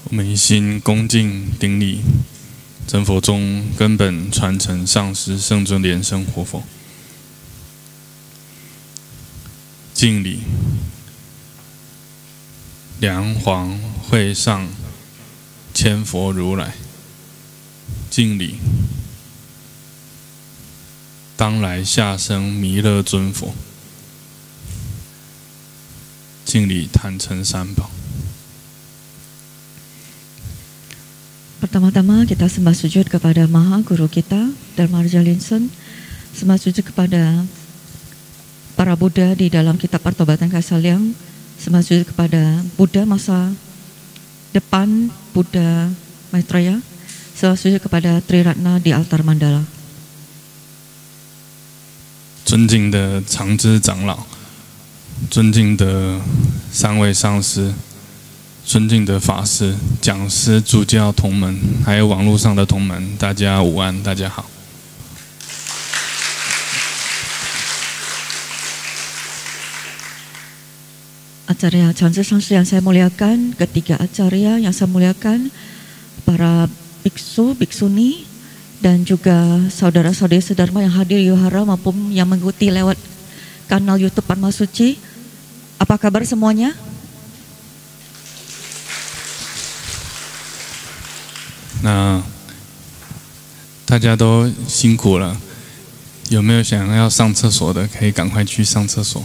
我们一心恭敬顶礼真佛中根本传承上师圣尊莲生活佛，敬礼梁皇会上千佛如来，敬礼当来下生弥勒尊佛，敬礼坛城三宝。 Pertama-tama kita sembah sujud kepada Maha Guru kita, Dharma Raja Linsen. Sembah sujud kepada para Buddha di dalam kitab Pertobatan Kasaliang. Sembah sujud kepada Buddha masa depan, Buddha Maitreya. Sembah sujud kepada Triratna di altar Mandala. 尊敬的长知长老，尊敬的三位上师，尊敬的法师、讲师、助教同门，还有网络上的同门，大家午安，大家好。Acarya Chandra Sangsi yang saya muliakan, ketiga acarya yang saya muliakan, para biksu, biksuni, dan juga saudara-saudari sedharma yang hadir di Wihara maupun yang mengikuti lewat kanal YouTube Padma Suci. Apa kabar semuanya? 那大家都辛苦了，有没有想要上厕所的？可以赶快去上厕所。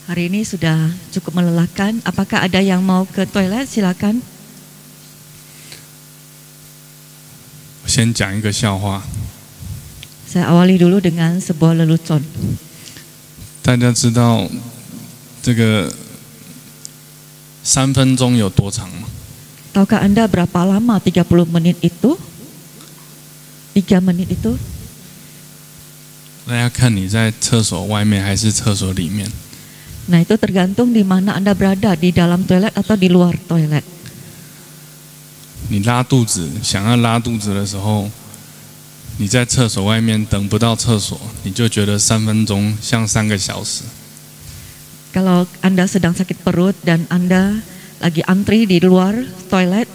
Hari ini sudah cukup melelahkan. Apakah ada yang mau ke toilet? Silakan. 我先讲一个笑话。 Saya awali dulu dengan sebuah lelucon. 大家知道这个3分钟有多长吗？ Tahukah Anda berapa lama 30 menit itu? 3 menit itu? 大家看你在厕所外面还是厕所里面？ Nah, itu tergantung di mana Anda berada, di dalam toilet atau di luar toilet. 你拉肚子，想要拉肚子的时候，你在厕所外面等不到厕所，你就觉得3分钟像3个小时。 Kalau Anda sedang sakit perut dan Anda lagi antri di luar toilet,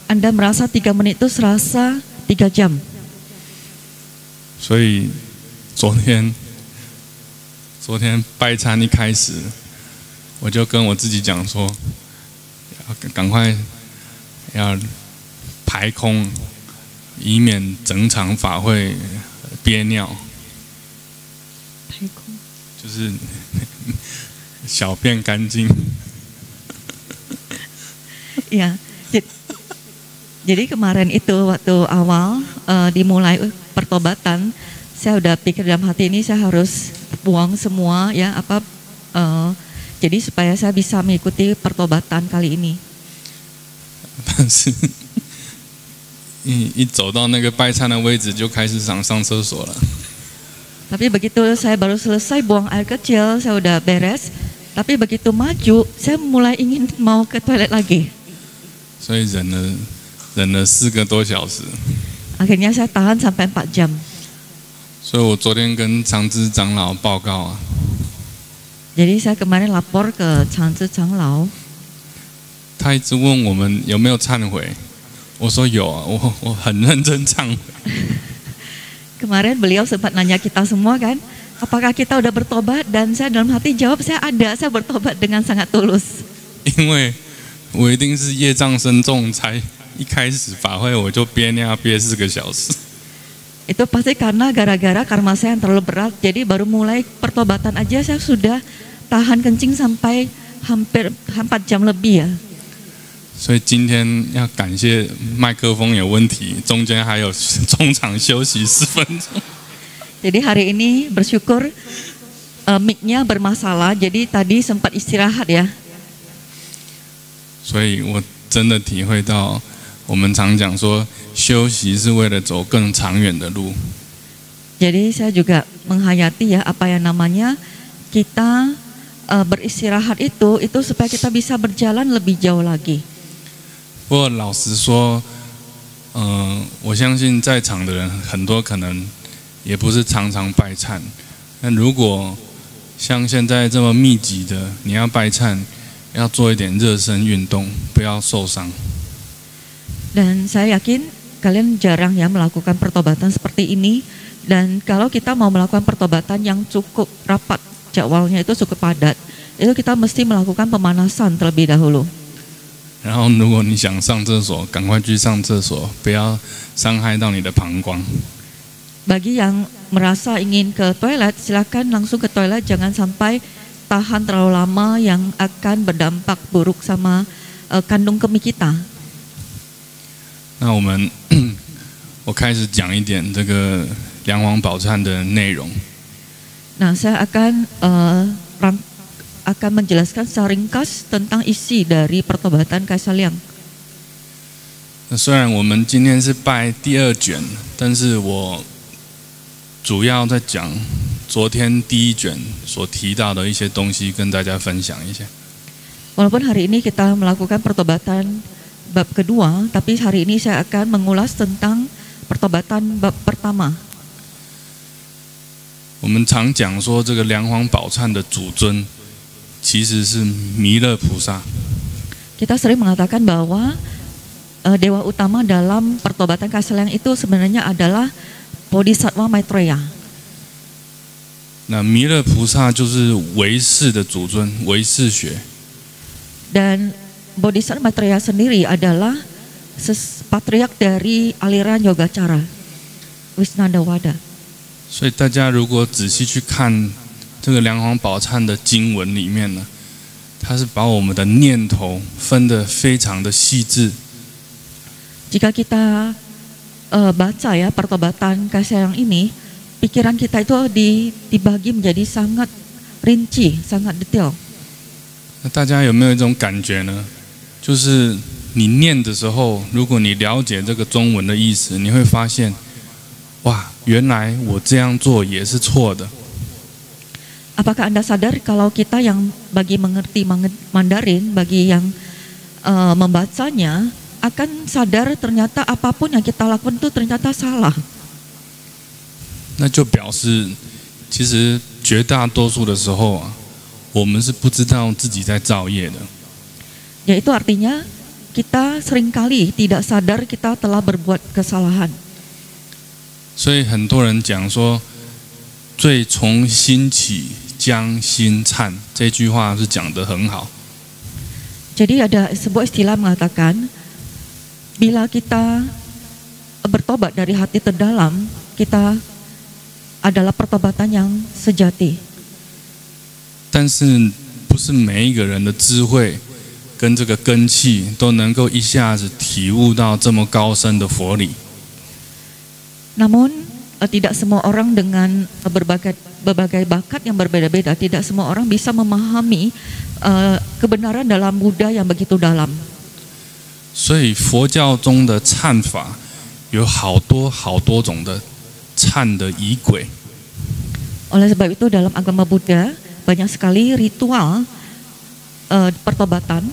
Anda merasa 3 menit itu serasa 3 jam. 所以昨天拜餐一开始，我就跟我自己讲说，赶快要排空，以免整场法会憋尿。排空就是小便干净。 Ya, jadi kemarin itu waktu awal dimulai pertobatan, saya udah pikir dalam hati ini saya harus buang semua ya jadi supaya saya bisa mengikuti pertobatan kali ini. 但是一走到那个拜忏的位置，就开始想上厕所了。 Tapi begitu saya baru selesai buang air kecil, saya udah beres. Tapi begitu maju, saya mulai ingin mau ke toilet lagi. 所以忍了4个多小时。 Akhirnya saya tahan sampai 4 jam. 所以我昨天跟长知长老报告啊， Jadi saya kemarin lapor ke Changzi长老. 他一直问我们有没有忏悔，我说有啊，我很认真忏悔。 Kemarin beliau sempat nanya kita semua kan, apakah kita udah bertobat? Dan saya dalam hati jawab saya ada, saya bertobat dengan sangat tulus. 因为我一定是业障深重，才一开始法会我就憋尿憋4个小时。 Itu pasti karena gara-gara karma saya yang terlalu berat. Jadi baru mulai pertobatan aja saya sudah tahan kencing sampai hampir 4 jam lebih ya. 所以今天要感谢麦克风有问题，中间还有中场休息10分钟。 Jadi hari ini bersyukur mic-nya bermasalah. Jadi tadi sempat istirahat ya. 所以我真的体会到，我们常讲说，休息是为了走更长远的路。 Jadi saya juga menghayati ya apa yang namanya kita beristirahat itu supaya kita bisa berjalan lebih jauh lagi. 不过老实说，我相信在场的人很多可能也不是常常拜忏。那如果像现在这么密集的，你要拜忏，要做一点热身运动，不要受伤。 Dan saya yakin kalian jarang ya melakukan pertobatan seperti ini. Dan kalau kita mau melakukan pertobatan yang cukup rapat, jadwalnya itu cukup padat, itu kita mesti melakukan pemanasan terlebih dahulu. 然后，如果你想上厕所，赶快去上厕所，不要伤害到你的膀胱。 Bagi yang merasa ingin ke toilet, silakan langsung ke toilet, jangan sampai tahan terlalu lama yang akan berdampak buruk sama kandung kemih kita. 那我开始讲一点这个梁皇宝忏的内容。 Nah, saya akan menjelaskan secara ringkas tentang isi dari pertobatan Kaisaliang. 那虽然我们今天是拜第2卷，但是我主要在讲昨天第1卷所提到的一些东西，跟大家分享一下。 Walaupun hari ini kita melakukan pertobatan bab kedua, tapi hari ini saya akan mengulas tentang pertobatan bab pertama. 我们常讲说，这个梁皇宝忏的主尊其实是弥勒菩萨。 Kita sering mengatakan bahwa dewa utama dalam pertobatan Kaisaliang itu sebenarnya adalah Bodhisattva Maitreya. 那弥勒菩萨就是唯识的主尊，唯识学。 Dan Bodhisattva Maitreya sendiri adalah patriark dari aliran Yogacara, Wisnadawada. 所以大家如果仔细去看这个梁皇宝忏的经文里面呢，它是把我们的念头分得非常的细致。 Jika kita baca ya pertobatan Kaisaliang ini, pikiran kita itu dibagi menjadi sangat rinci, sangat detail. 那大家有没有一种感觉呢？就是你念的时候，如果你了解这个中文的意思，你会发现，哇，原来我这样做也是错的。 Apakah Anda sadar kalau kita yang bagi mengerti Mandarin, bagi yang membacanya, akan sadar ternyata apapun yang kita lakukan itu ternyata salah. 那就表示，其实绝大多数的时候啊，我们是不知道自己在造业的。 Yaitu artinya kita seringkali tidak sadar kita telah berbuat kesalahan. 所以很多人讲说，最从心起，将心忏，这句话是讲得很好。 Jadi ada sebuah istilah mengatakan, bila kita bertobat dari hati terdalam, kita adalah pertobatan yang sejati. 但是不是每一个人的智慧跟这个根器都能够一下子体悟到这么高深的佛理。 Namun tidak semua orang dengan berbagai bakat yang berbeda-beda, tidak semua orang bisa memahami kebenaran dalam Buddha yang begitu dalam. 所以佛教中的忏法有好多种的忏的仪轨。 Oleh sebab itu dalam agama Buddha banyak sekali ritual pertobatan.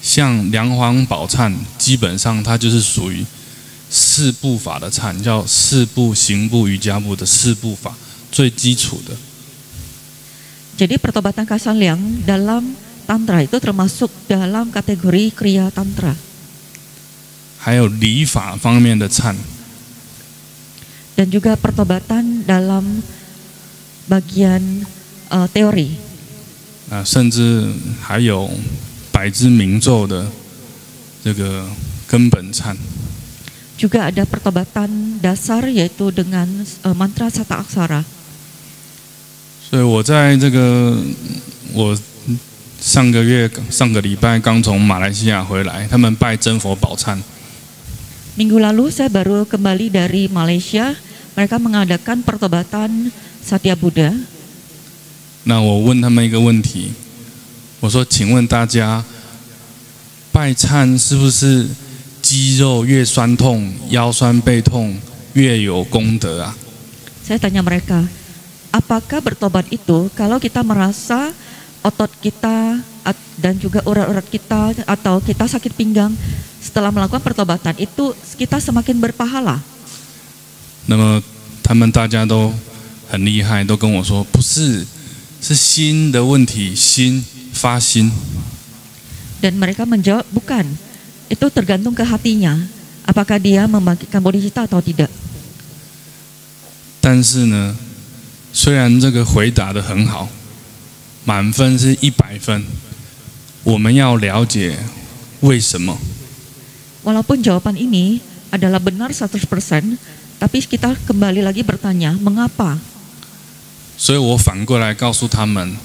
像梁皇宝忏，基本上它就是属于4部法的忏，叫4部行部瑜伽部的4部法，最基础的。 Jadi pertobatan Kaisaliang dalam Tantra itu termasuk dalam kategori Kriya Tantra. 还有礼法方面的忏， Dan juga pertobatan dalam bagian teori. 甚至还有百知明咒的这个根本忏。 Juga ada pertobatan dasar yaitu dengan mantra Sata Aksara. 所以我在这个上个礼拜刚从马来西亚回来，他们拜真佛宝忏。 Minggu lalu saya baru kembali dari Malaysia, mereka mengadakan pertobatan Satya Buddha. 那我问他们一个问题，我说：“请问大家，拜忏是不是肌肉越酸痛、腰酸背痛越有功德啊？” Saya tanya mereka, apakah bertobat itu kalau kita merasa otot kita dan juga urat-urat kita atau kita sakit pinggang setelah melakukan pertobatan itu kita semakin berpahala? 那么他们大家都很厉害，都跟我说不是，是心的问题，心发心。 Dan mereka menjawab bukan. Itu tergantung ke hatinya. Apakah dia membangkitkan bodhi citta atau tidak. 但是呢，虽然这个回答得很好，满分是100分，我们要了解为什么。 Walaupun jawaban ini adalah benar 100%, tapi kita kembali lagi bertanya, mengapa? 所以我反过来告诉他们，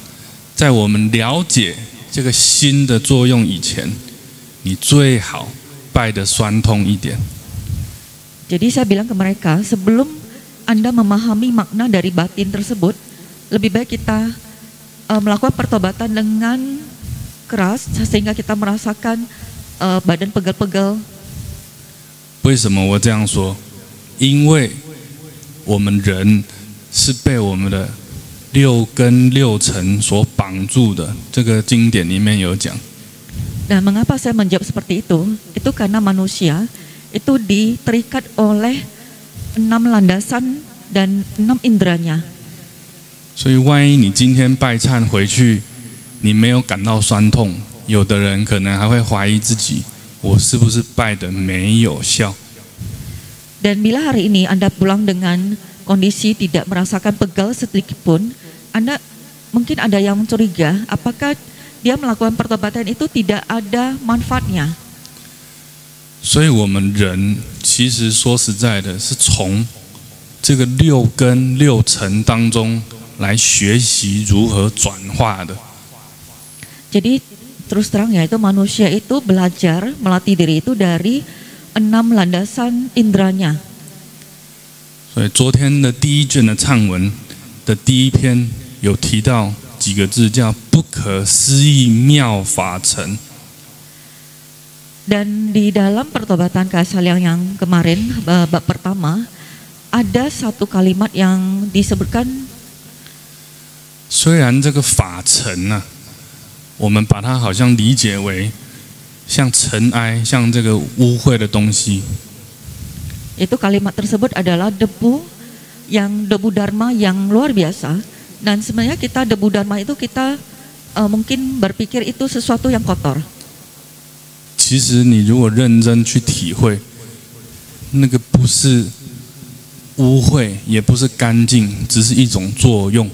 在我们了解这个心的作用以前，你最好拜得酸痛一点。 Jadi saya bilang ke mereka, sebelum Anda memahami makna dari batin tersebut, lebih baik kita melakukan pertobatan dengan keras sehingga kita merasakan badan pegal-pegal. 为什么我这样说？因为我们人是被我们的6根6尘所绑住的，这个经典里面有讲。 Dan mengapa saya menjawab seperti itu? Itu karena manusia itu terikat oleh 6 landasan dan 6 inderanya. 所以万一你今天拜忏回去，你没有感到酸痛，有的人可能还会怀疑自己，我是不是拜得没有效？ Dan bila hari ini Anda pulang dengan kondisi tidak merasakan pegal sedikit pun, Anda mungkin ada yang curiga, apakah dia melakukan pertobatan itu tidak ada manfaatnya. 所以我们人其实说实在的，是从这个6根6尘当中来学习如何转化的。 Jadi terus terang ya, itu manusia itu belajar melatih diri itu dari 6 landasan inderanya. 所以昨天的第一卷的忏文的第一篇有提到几个字，叫“不可思议妙法成”。 Dan di dalam pertobatan Kaisalyang yang kemarin bab pertama ada satu kalimat yang disebutkan. 虽然这个法尘啊，我们把它好像理解为像尘埃，像这个污秽的东西。 Itu kalimat tersebut adalah debu dharma yang luar biasa. Dan sebenarnya kita debu dharma itu kita mungkin berpikir itu sesuatu yang kotor. 其实你如果认真去体会，那个不是污秽，也不是干净，只是一种作用。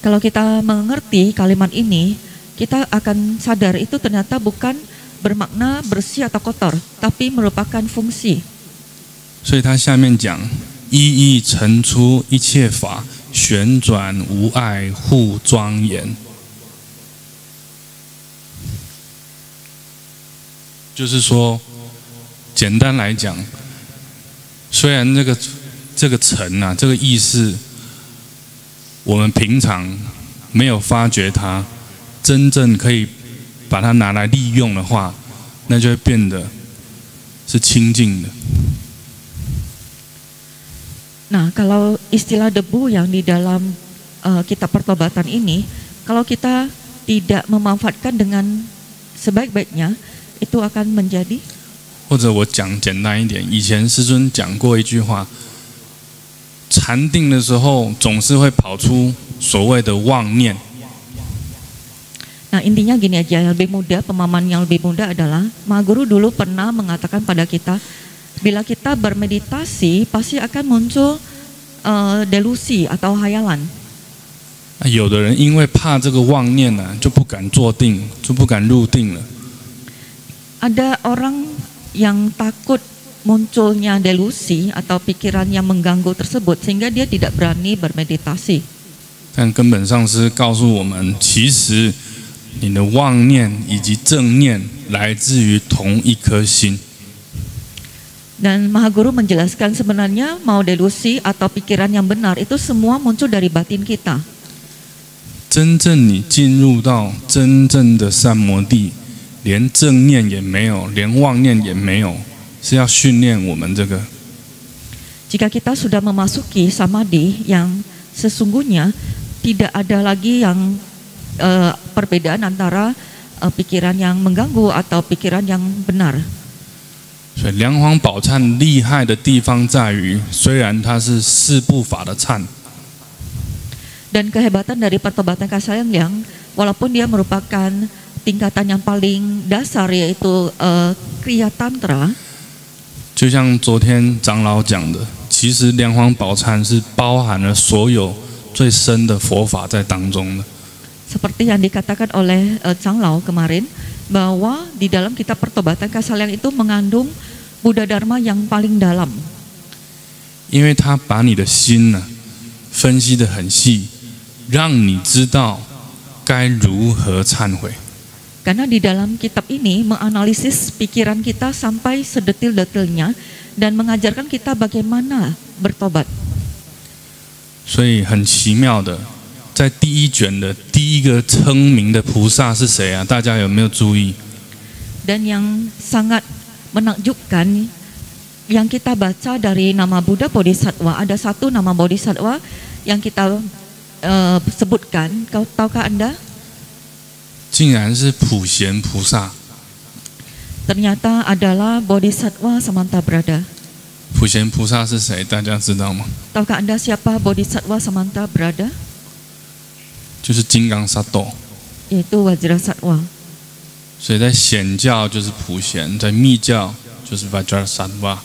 Kalau kita mengerti kalimat ini, kita akan sadar itu ternyata bukan bermakna bersih atau kotor, tapi merupakan fungsi. 所以他下面讲，一一陈出一切法，旋转无碍，互庄严。就是说，简单来讲，虽然这个尘啊，这个意识，我们平常没有发觉它，真正可以把它拿来利用的话，那就会变得是清净的。 Nah, kalau istilah debu yang di dalam kitab pertobatan ini, kalau kita tidak memanfaatkan dengan sebaik-baiknya, itu akan menjadi. 或者我讲简单一点，以前师尊讲过一句话：禅定的时候总是会跑出所谓的妄念。 Nah, intinya gini aja, yang lebih mudah, pemahaman yang lebih mudah adalah Maha Guru dulu pernah mengatakan pada kita, bila kita bermeditasi pasti akan muncul delusi atau hayalan. 有的人因为怕这个妄念呢，就不敢坐定，就不敢入定了。 Ada orang yang takut munculnya delusi atau pikiran yang mengganggu tersebut sehingga dia tidak berani bermeditasi. 但根本上师告诉我们，其实你的妄念以及正念来自于同一颗心。 Dan Maha Guru menjelaskan sebenarnya mau delusi atau pikiran yang benar itu semua muncul dari batin kita. 真正你进入到真正的三摩地，连正念也没有，连妄念也没有，是要训练我们这个。 Jika kita sudah memasuki samadhi yang sesungguhnya, tidak ada lagi yang perbedaan antara pikiran yang mengganggu atau pikiran yang benar. 所以梁皇宝忏厉害的地方在于，虽然它是四部法的忏， Dan kehebatan dari pertobatan kasih sayang yang walaupun dia merupakan tingkatan yang paling dasar yaitu kriya tantra. 就像昨天长老讲的，其实梁皇宝忏是包含了所有最深的佛法在当中的。 Seperti yang dikatakan oleh Changlao kemarin, bahwa di dalam kitab pertobatan kasih sayang itu mengandung Buddha Dharma yang paling dalam. 因为他把你的心呢分析得很细，让你知道该如何忏悔。 Karena di dalam kitab ini menganalisis pikiran kita sampai sedetil-detilnya dan mengajarkan kita bagaimana bertobat. 所以很奇妙的，在第一卷的第一个称名的菩萨是谁啊？大家有没有注意？ Dan yang sangat menakjubkan yang kita baca dari nama Buddha Bodhisattva, ada satu nama Bodhisattva yang kita sebutkan. Tahukah Anda? 竟然是普贤菩萨。 Ternyata adalah Bodhisattva Samantabhadra. 普贤菩萨是谁？大家知道吗？ Tahukah Anda siapa Bodhisattva Samantabhadra? 就是金刚萨埵。 Yaitu Vajrasattva. 所以在显教就是普贤，在密教就是 Vajrasattva。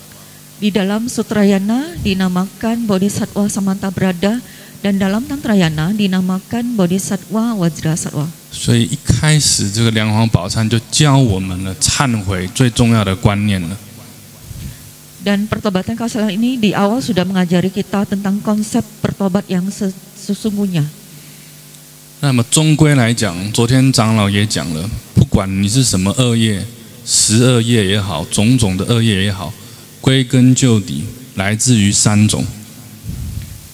Di dalam Sutrayana dinamakan Bodhisattva Samantabhadra dan dalam Tantrayana dinamakan Bodhisattva Vajrasattva. 所以一开始这个梁皇宝忏就教我们了忏悔最重要的观念了。 Dan pertobatan kasih sayang ini di awal sudah mengajari kita tentang konsep bertobat yang sesungguhnya. 那么终归来讲，昨天长老也讲了，不管你是什么恶业，12业也好，种种的恶业也好，归根究底来自于3种。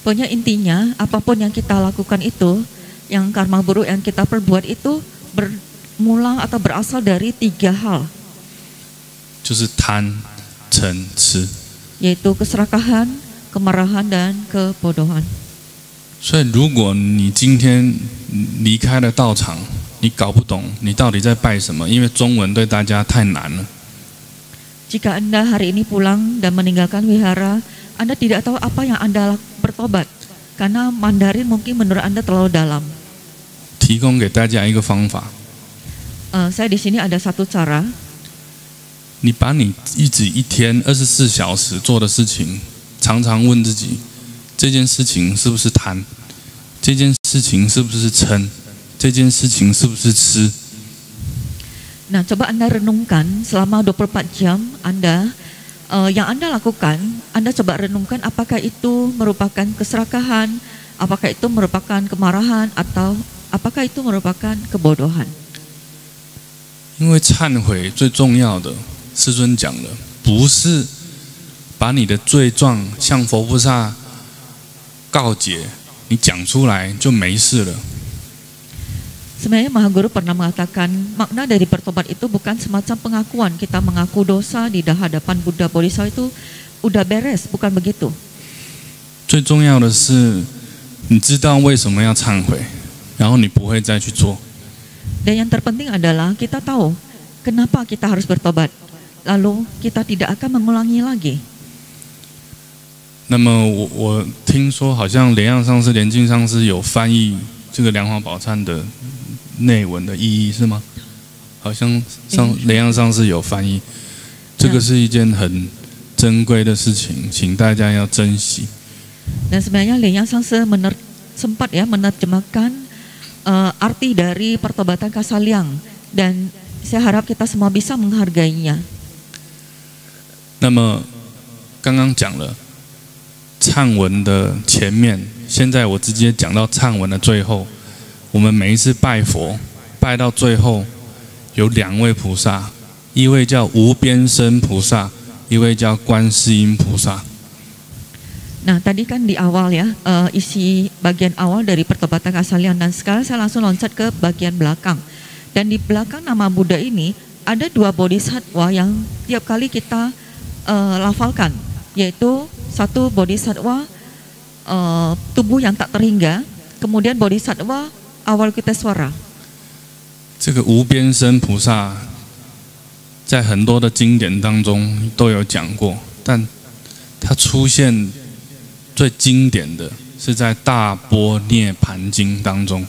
Pokoknya intinya apapun yang kita lakukan itu, yang karma buruk yang kita perbuat itu bermula atau berasal dari 3 hal. 就是贪、嗔、痴。 Yaitu keserakahan, kemarahan, dan kebodohan. 所以，如果你今天离开了道场，你搞不懂你到底在拜什么，因为中文对大家太难了。 Jika Anda hari ini pulang dan meninggalkan wihara, Anda tidak tahu apa yang Anda bertobat, karena Mandarin mungkin menurut Anda terlalu dalam. 提供给大家一个方法， Saya di sini ada satu cara. 你把你一天24小时做的事情，常常问自己，这件事情是不是贪？这件事情是不是嗔？这件事情是不是痴？ Nah, coba Anda renungkan selama 24 jam Anda yang Anda lakukan, Anda coba renungkan apakah itu merupakan keserakahan, apakah itu merupakan kemarahan, atau apakah itu merupakan kebodohan. 因为忏悔最重要的，师尊讲了，不是把你的罪状向佛菩萨告解，你讲出来就没事了。 Sebenarnya Mahaguru pernah mengatakan makna dari bertobat itu bukan semacam pengakuan kita mengaku dosa di hadapan Buddha Bodhisattva itu udah beres, bukan begitu. 最重要的是，你知道为什么要忏悔，然后你不会再去做。 Dan yang terpenting adalah kita tahu kenapa kita harus bertobat, lalu kita tidak akan mengulangi lagi. 那么我听说好像莲样上师、莲净上师有翻译这个梁皇宝忏的内文的意义是吗？好像莲样上师有翻译，这个是一件很珍贵的事情，请大家要珍惜。 Dan sebenarnya Lien Yang Sangse sempat ya menerjemahkan arti dari pertobatan kasaliang, dan saya harap kita semua bisa menghargainya. 那么刚刚讲了忏文的前面，现在我直接讲到忏文的最后。我们每一次拜佛，拜到最后有2位菩萨，一位叫无边身菩萨，一位叫观世音菩萨。 Nah, tadi kan di awal ya, isi bagian awal dari pertobatan kasalian, dan sekarang saya langsung loncat ke bagian belakang. Dan di belakang nama Buddha ini ada 2 bodhisattva yang tiap kali kita lafalkan, yaitu satu bodhisattva tubuh yang tak terhingga, kemudian bodhisattva awal kita suara. 这个无边身菩萨在很多的经典当中都有讲过，但它出现最经典的是在大般涅盘经当中。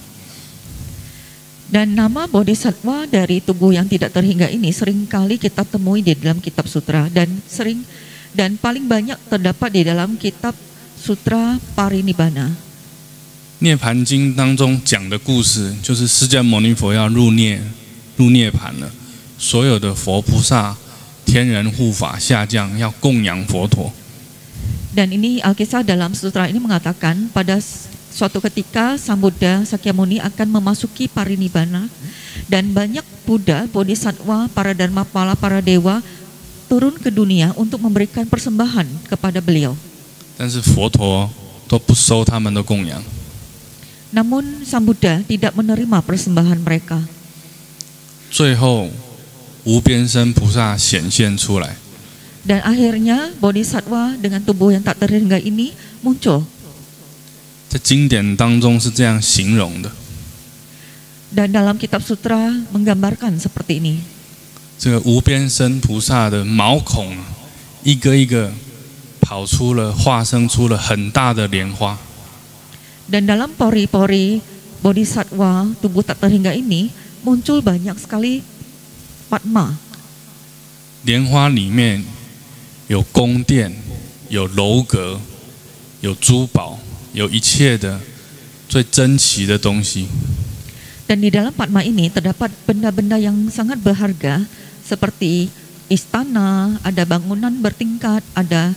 Dan nama Bodhisattva dari tubuh yang tidak terhingga ini seringkali kita temui di dalam kitab sutra dan paling banyak terdapat di dalam kitab Sutra Parinibbana. 涅盘经当中讲的故事，就是释迦牟尼佛要入涅盘了，所有的佛菩萨、天人护法下降，要供养佛陀。 Dan ini Alkisah dalam sutra ini mengatakan pada suatu ketika Sang Buddha Sakyamuni akan memasuki parinibbana dan banyak Buddha, Bodhisattva, para Dharmapala, para dewa turun ke dunia untuk memberikan persembahan kepada beliau. 但是佛陀都不收他们的供养。 Namun Sang Buddha tidak menerima persembahan mereka. 最后，无边身菩萨显现出来， Dan akhirnya Bodhisattva dengan tubuh yang tak terhingga ini muncul. 在经典当中是这样形容的。 Dan dalam kitab sutra menggambarkan seperti ini. 这个无边身菩萨的毛孔，一个一个化生出了很大的莲花。 Dan dalam pori-pori Bodhisattva tubuh tak terhingga ini muncul banyak sekali padma. 莲花里面有宫殿，有楼阁，有珠宝，有一切的最珍奇的东西。 Dan di dalam padma ini terdapat benda-benda yang sangat berharga seperti istana, ada bangunan bertingkat, ada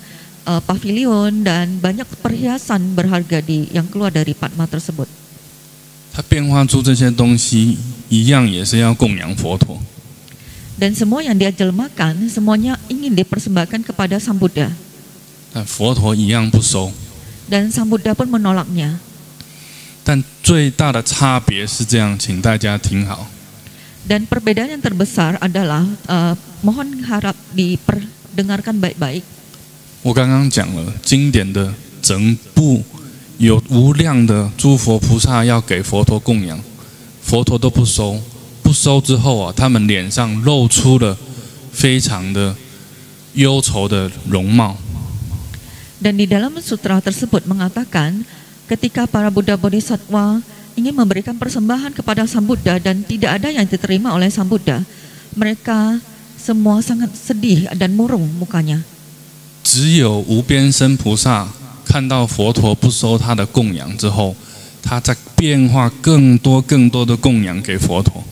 pavilion dan banyak perhiasan berharga yang keluar dari padma tersebut. 它变化出这些东西，一样也是要供养佛陀。 Dan semua yang dia jelmakan, semuanya ingin dipersembahkan kepada Sang Buddha. 但佛陀一样不收。 Dan Sang Buddha pun menolaknya. 但最大的差别是这样，请大家听好。 Dan perbedaan yang terbesar adalah mohon harap diperdengarkan baik-baik. 我刚刚讲了，经典的整部有无量的诸佛菩萨要给佛陀供养，佛陀都不收。不收之后啊，他们脸上露出了非常的忧愁的容貌。 Dan di dalam sutra tersebut mengatakan ketika para Buddha Bodhisattva ingin memberikan persembahan kepada Sang Buddha dan tidak ada yang diterima oleh Sang Buddha, mereka semua sangat sedih dan murung mukanya. 只有无边身菩萨看到佛陀不收他的供养之后，他在变化更多的供养给佛陀。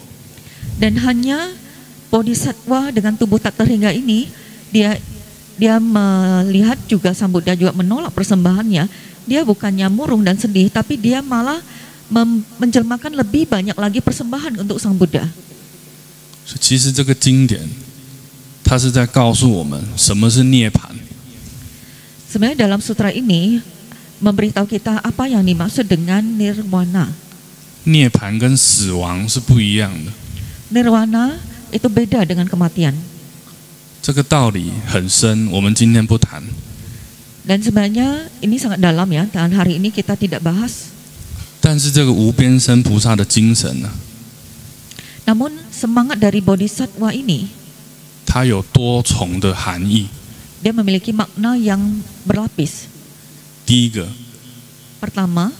Dan hanya Bodhisattva dengan tubuh tak terhingga ini, dia melihat juga Sang Buddha juga menolak persembahannya. Dia bukannya murung dan sedih, tapi dia malah menjelmakan lebih banyak lagi persembahan untuk Sang Buddha. 其实这个经典，它是在告诉我们什么是涅槃。 Sebenarnya dalam sutra ini memberitahu kita apa yang dimaksud dengan nirwana. 涅槃跟死亡是不一样的。 Nirwana itu beda dengan kematian. 这个道理很深，我们今天不谈。 Dan sebenarnya ini sangat dalam ya, dan hari ini kita tidak bahas. 但是这个无边身菩萨的精神呢， Namun semangat dari Bodhisattva ini, 它有多重的含义。 dia memiliki makna yang berlapis. 第一个， Pertama,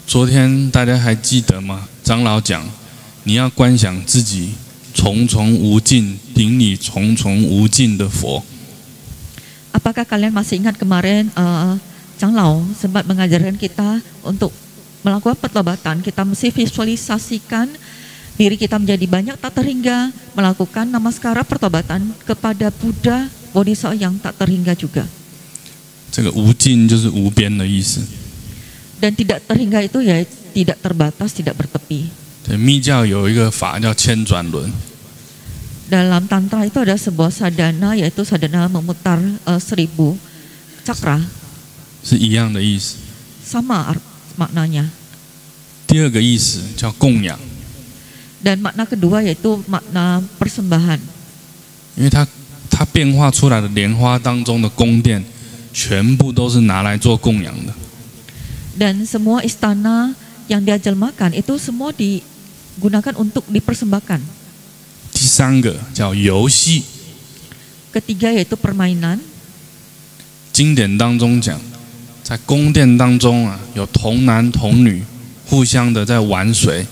昨天大家还记得吗？长老讲，你要观想自己重重无尽，顶你重重无尽的佛。 apakah kalian masih ingat kemarin Changlao sempat mengajarkan kita untuk melakukan pertobatan, kita mesti visualisasikan diri kita menjadi banyak tak terhingga, melakukan namaskara pertobatan kepada Buddha Bodhisattva yang tak terhingga juga. 这个无尽就是无边的意思。 Dan tidak terhingga itu ya tidak terbatas, tidak bertepi. 对，密教有一个法叫千转轮， Dalam tantra itu ada sebuah sadhana, yaitu sadhana memutar 1000 cakra, 是一样的意思。 sama maknanya. 第二个意思叫供养， Dan makna kedua yaitu makna persembahan. 因为它变化出来的莲花当中的宫殿，全部都是拿来做供养的。 Dan semua istana yang dia jelmakan itu semua digunakan untuk dipersembahkan. 第三个叫游戏， Ketiga yaitu permainan. 经典当中讲，在宫殿当中啊，有童男童女互相的在玩水、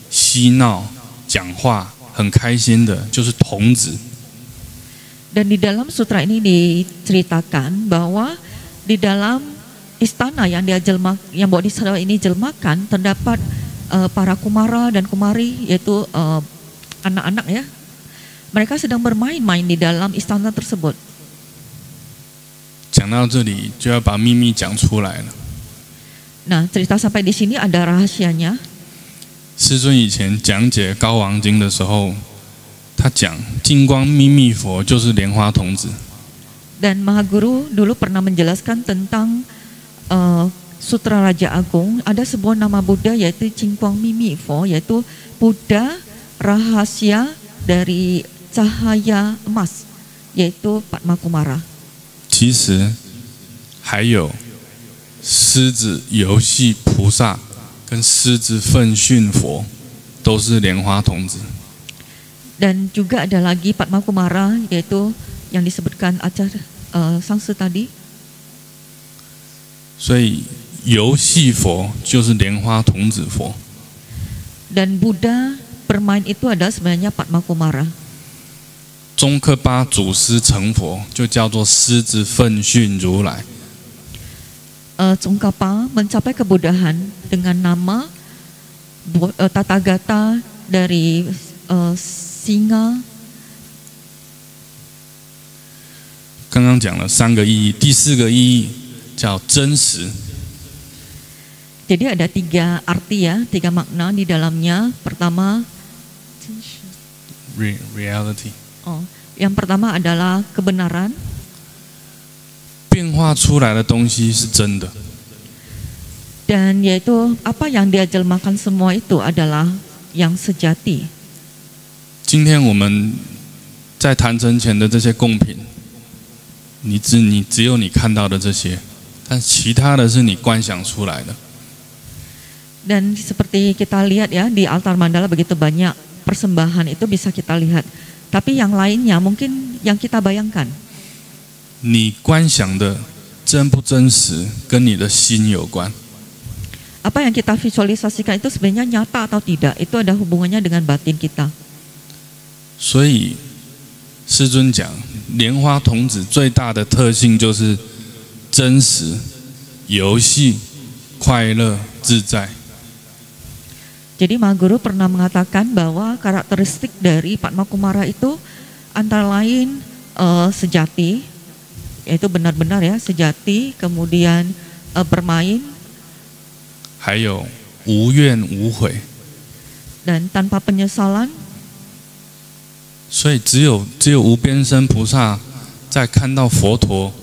嬉闹、讲话，很开心的，就是童子。Dan di dalam sutra ini diceritakan bahwa di dalam istana yang Bodhisattva ini jelmakan terdapat para kumara dan kumari, yaitu anak-anak ya. Mereka sedang bermain-main di dalam istana tersebut. 讲到这里就要把秘密讲出来了。Nah, cerita sampai di sini ada rahasianya. 师尊以前讲解《高王经》的时候，他讲净光秘密佛就是莲花童子。Dan Mahaguru dulu pernah menjelaskan tentang Sutra Raja Agung, ada sebuah nama Buddha yaitu Cingkwang Mimi Fo, yaitu Buddha rahasia dari cahaya emas, yaitu Padma Kumara. 其实还有狮子游戏菩萨跟狮子奋训佛，都是莲花童子。Dan juga ada lagi Padma Kumara, yaitu yang disebutkan acara sangse tadi. 所以游戏佛就是莲花童子佛。 Dan Buddha bermain itu adalah sebenarnya Padma Kumara. 中科巴祖师成佛就叫做狮子奋训如来。Tsongkhapa mencapai kebudahan dengan nama Tathagata dari singa. 刚刚讲了3个意义，第4个意义叫真实。 Jadi ada 3 arti ya, 3 makna di dalamnya. Pertama, reality. Yang pertama adalah kebenaran. 变化出来的东西是真的。 Dan yaitu apa yang dia jelmakan semua itu adalah yang sejati. 今天我们在坛城前的这些贡品，只有你看到的这些，但其他的是你观想出来的。 Dan seperti kita lihat ya, di altar mandala begitu banyak persembahan itu bisa kita lihat. Tapi yang lainnya mungkin yang kita bayangkan. 你观想的真不真实，跟你的心有关。 Apa yang kita visualisasikan itu sebenarnya nyata atau tidak, itu ada hubungannya dengan batin kita. 所以师尊讲，莲花童子最大的特性就是真实、游戏、快乐、自在。 Jadi Mahaguru pernah mengatakan bahwa karakteristik dari Padma Kumara itu antara lain sejati, yaitu benar-benar ya sejati, kemudian bermain, 还有无怨无悔。 dan tanpa penyesalan. 所以只有无边身菩萨在看到佛陀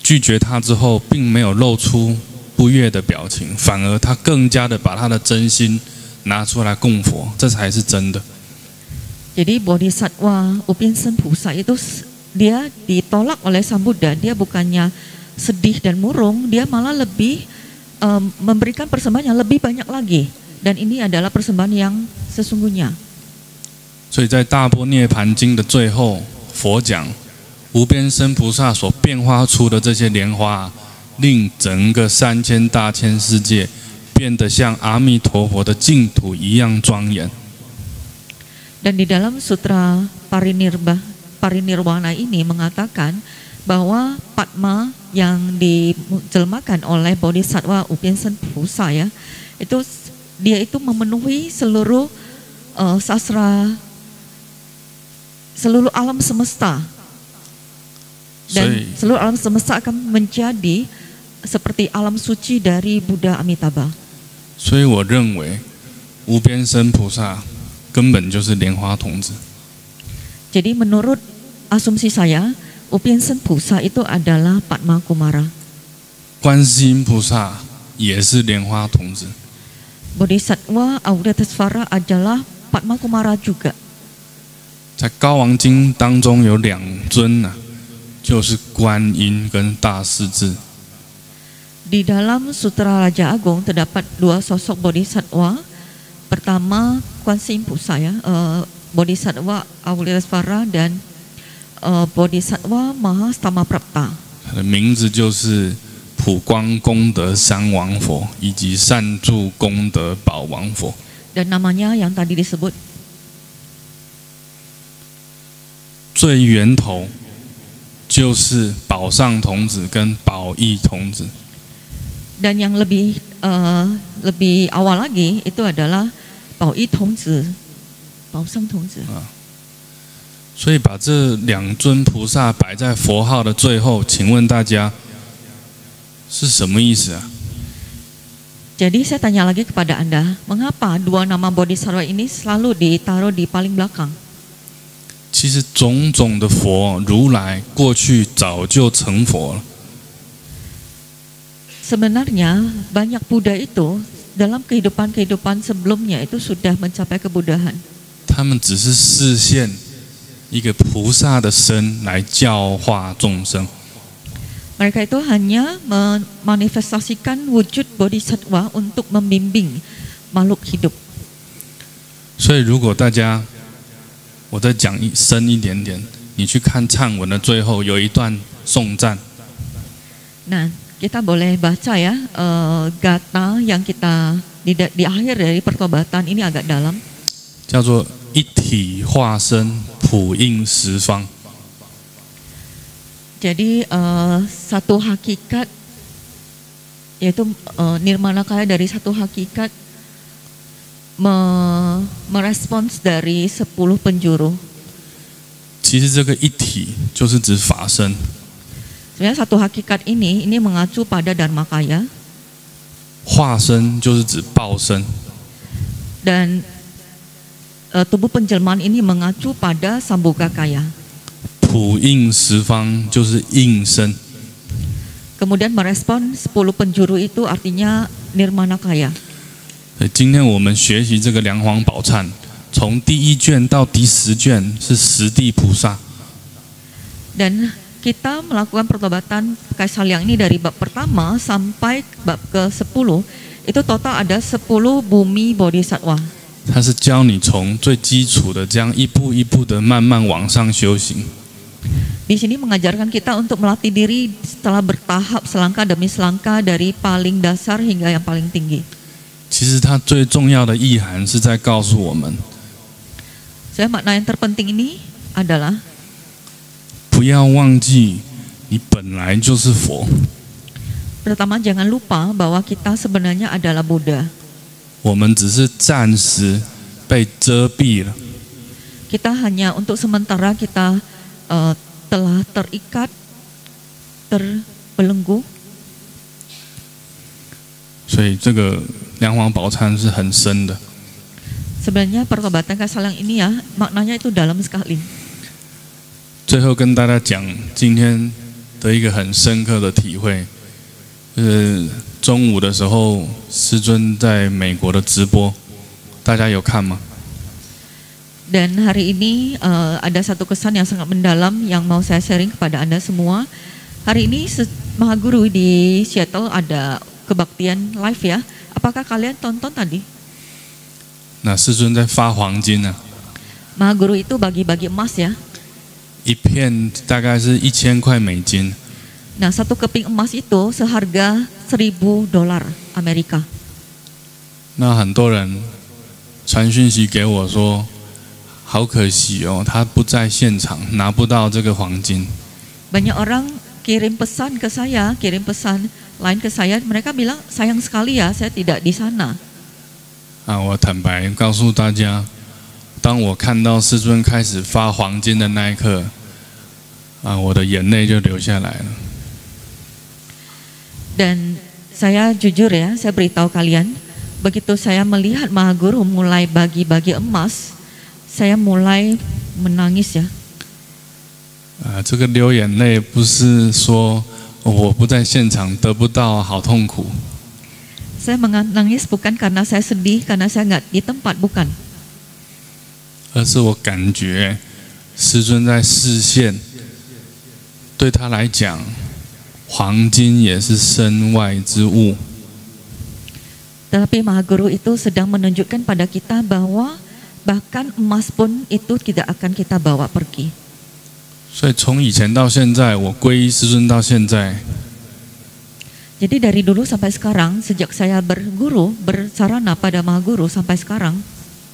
拒绝他之后，并没有露出 不悦的表情，反而他更加的把他的真心拿出来供佛，这才是真的。 Jadi Bodhisattva Upinsen Pusa itu dia ditolak oleh Sang Buddha, dia bukannya sedih dan murung, dia malah lebih memberikan persembahan yang lebih banyak lagi, dan ini adalah persembahan yang sesungguhnya. 所以在大般涅盘经的最后，佛讲无边身菩萨所变化出的这些莲花， 令整个3000大千世界变得像阿弥陀佛的净土一样庄严。 Dan di dalam sutra Parinirwana ini mengatakan bahwa Padma yang dijelmakan oleh Bodhisattva Upinsen Pusa ya, itu dia itu memenuhi seluruh sastra, seluruh alam semesta. Dan seluruh alam semesta akan menjadi seperti alam suci dari Buddha Amitabha. 所以我认为无边身菩萨根本就是莲花童子。 Jadi menurut asumsi saya, Upinsen Pusa itu adalah Padma Kumara. 观世音菩萨也是莲花童子。 Bodhisattva Audetesvara adalah Padma Kumara juga. 在《高王经》当中有2尊啊，就是观音跟大势至。 Di dalam Sutra Raja Agung terdapat 2 sosok Bodhisattva. Pertama Kwanse Pusa ya, Bodhisattva Audetesvara dan Bodhisattva Mahastama Prapta. 他的名字就是普光功德三王佛以及善住功德宝王佛。 Dan namanya yang tadi disebut 最源头就是宝上童子跟宝义童子。 dan yang lebih awal lagi itu adalah 宝一童子、宝生童子。 所以把这两尊菩萨摆在佛号的最后，请问大家是什么意思啊？ Jadi saya tanya lagi kepada Anda, mengapa dua nama Bodhisattva ini selalu ditaruh di paling belakang? 其实种种的佛如来过去早就成佛了， Sebenarnya banyak Buddha itu dalam kehidupan sebelumnya itu sudah mencapai kebuddhaan. 他们只是示现一个菩萨的身来教化众生。 Mereka itu hanya memanifestasikan wujud Bodhisattva untuk membimbing makhluk hidup. 所以如果大家，我再讲深一点点，你去看忏文的最后有一段颂赞， Nah, kita boleh baca ya gata yang kita di akhir dari pertobatan ini agak dalam. 叫做一体化身普应十方。 Jadi satu hakikat yaitu nirmanakaya dari satu hakikat merespons dari 10 penjuru. 其实这个一体就是指法身， Sebenarnya satu hakikat ini mengacu pada Dharmakaya 化身就是指报身， dan tubuh penjelmaan ini mengacu pada Sambhogakaya. 普应十方就是应身。 Kemudian merespon 10 penjuru itu artinya Nirmanakaya. 所以今天我们学习这个梁皇宝忏，从第1卷到第10卷是十地菩萨。 Dan kita melakukan pertobatan Kaisalyang ini dari bab pertama sampai bab ke-10 itu total ada 10 bumi bodhisattva. 它是教你从最基础的这样一步一步的慢慢往上修行。 Di sini mengajarkan kita untuk melatih diri setelah bertahap selangkah demi selangkah dari paling dasar hingga yang paling tinggi. 其实它最重要的意涵是在告诉我们， Saya makna yang terpenting ini adalah 不要忘记你本来就是佛。 pertama jangan lupa bahwa kita sebenarnya adalah Buddha. 我们只是暂时被遮蔽了， Kita hanya untuk sementara kita telah terikat, terbelenggu. 所以这个梁皇宝忏是很深的。 Sebenarnya pertobatan Kaisalyang ini ya maknanya itu dalam sekali. 最后跟大家讲今天的一个很深刻的体会，中午的时候师尊在美国的直播，大家有看吗？ Dan hari ini ada satu kesan yang sangat mendalam yang mau saya sharing kepada Anda semua. Hari ini Mahaguru di Seattle ada kebaktian live ya. Apakah kalian tonton tadi? 那师尊在发黄金啊， Mahaguru itu bagi-bagi emas ya. 一片大概是1000块美金。 Nah, satu keping emas itu seharga $1.000 Amerika. 那很多人传讯息给我说，好可惜哦，他不在现场，拿不到这个黄金。 Banyak orang kirim pesan ke saya, kirim pesan lain ke saya. Mereka bilang sayang sekali ya, saya tidak di sana. 啊，我坦白告诉大家，当我看到师尊开始发黄金的那一刻，啊，我的眼泪就流下来了。 Dan saya jujur ya, saya beritahu kalian, begitu saya melihat Mahaguru mulai bagi-bagi emas, saya mulai menangis ya. 啊，这个流眼泪不是说我不在现场得不到，好痛苦。 Saya menangis bukan karena saya sedih, karena saya nggak di tempat, bukan. 而是我感觉师尊在示现，对他来讲，黄金也是身外之物。 Tetapi Mahaguru itu sedang menunjukkan pada kita bahwa bahkan emas pun itu tidak akan kita bawa pergi. 所以从以前到现在，我皈依师尊到现在， Jadi dari dulu sampai sekarang, sejak saya berguru, bersarana pada Maha Guru sampai sekarang,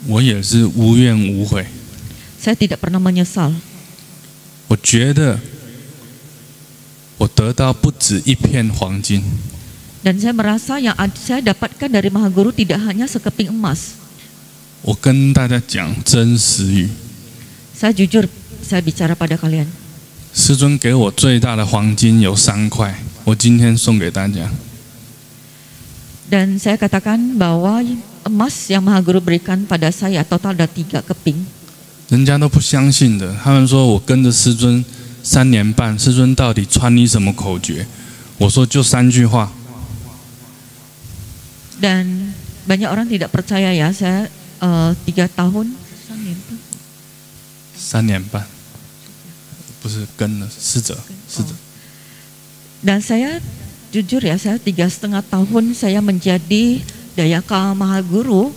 我也是无怨无悔。 saya tidak pernah menyesal. 我觉得我得到不止一片黄金， Dan saya merasa yang saya dapatkan dari Maha Guru tidak hanya sekeping emas. 我跟大家讲真实语， Saya jujur, saya bicara pada kalian. 师尊给我最大的黄金有3块，我今天送给大家。 Dan saya katakan bahwa emas yang Maha Guru berikan pada saya total ada 3 keping. 人家都不相信的，他们说我跟着师尊3年半，师尊到底传你什么口诀？我说就3句话。 Dan banyak orang tidak percaya ya, saya 3 tahun. 3年半，不是跟了，是者。 Dan saya jujur ya, saya 3,5 tahun saya menjadi Dayaka Maha Guru.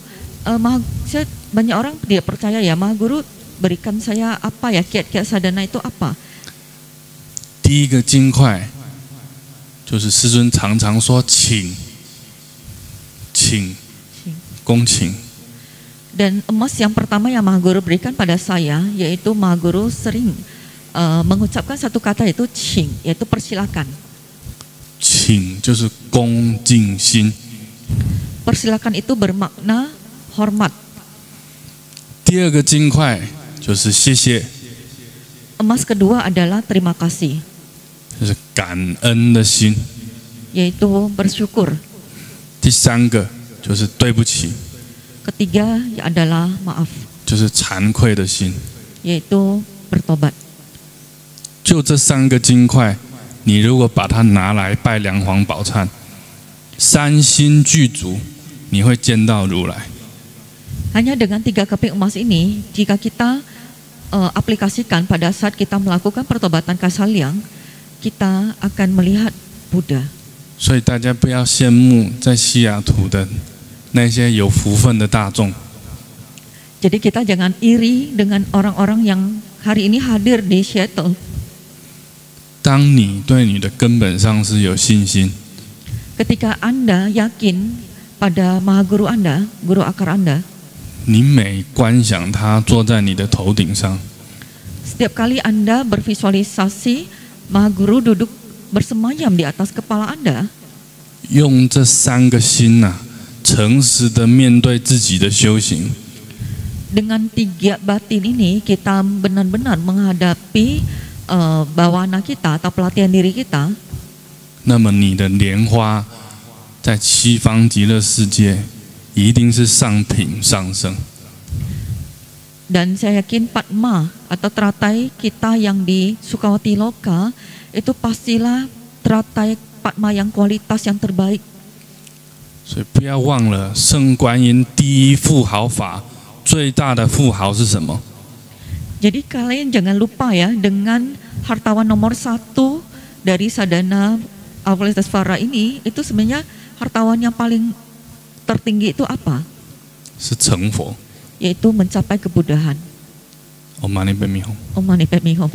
Banyak orang tidak percaya ya, Maha Guru berikan saya apa ya, kiat-kiat sadhana itu apa? 第一个金块就是师尊常常说请恭请。 Dan emas yang pertama yang Maha Guru berikan pada saya, yaitu Maha Guru sering mengucapkan satu kata yaitu Qing, yaitu persilakan. 请就是恭敬心。 Persilakan itu bermakna hormat. 第二个金块就是谢谢， Emas kedua adalah terima kasih, 就是感恩的心。 yaitu bersyukur. 第3个就是对不起， Ketiga adalah maaf, 就是惭愧的心。 yaitu bertobat. 就这3个金块，你如果把它拿来拜梁皇宝忏，3心具足，你会见到如来。 Hanya dengan 3 keping emas ini, jika kita aplikasikan pada saat kita melakukan pertobatan kasaliang, kita akan melihat Buddha. 所以大家不要羡慕在西雅图的那些有福分的大众。 Jadi kita jangan iri dengan orang-orang yang hari ini hadir di Seattle. 当你对你的根本上师有信心， Ketika Anda yakin pada Maha Guru Anda, Guru Akar Anda, 你每观想他坐在你的头顶上， setiap kali Anda bervisualisasi Maha Guru duduk bersemayam di atas kepala Anda, 用这3个心诚实的面对自己的修行， dengan 3 batin ini kita benar-benar menghadapi bawana kita atau pelatihan diri kita, 那么你的莲花在西方极乐世界一定是上品上升。 dan saya yakin Padma atau teratai kita yang di Sukawati Loka itu pastilah teratai Padma yang kualitas yang terbaik. 所以不要忘了，圣观音第一富豪法最大的富豪是什么？ Jadi kalian jangan lupa ya, dengan hartawan nomor 1 dari sadhana Avalokitesvara ini, itu sebenarnya hartawan yang paling tertinggi itu apa? 是成佛。 Yaitu mencapai kebudahan. Om Mani Padme Hum。 Om Mani Padme Hum.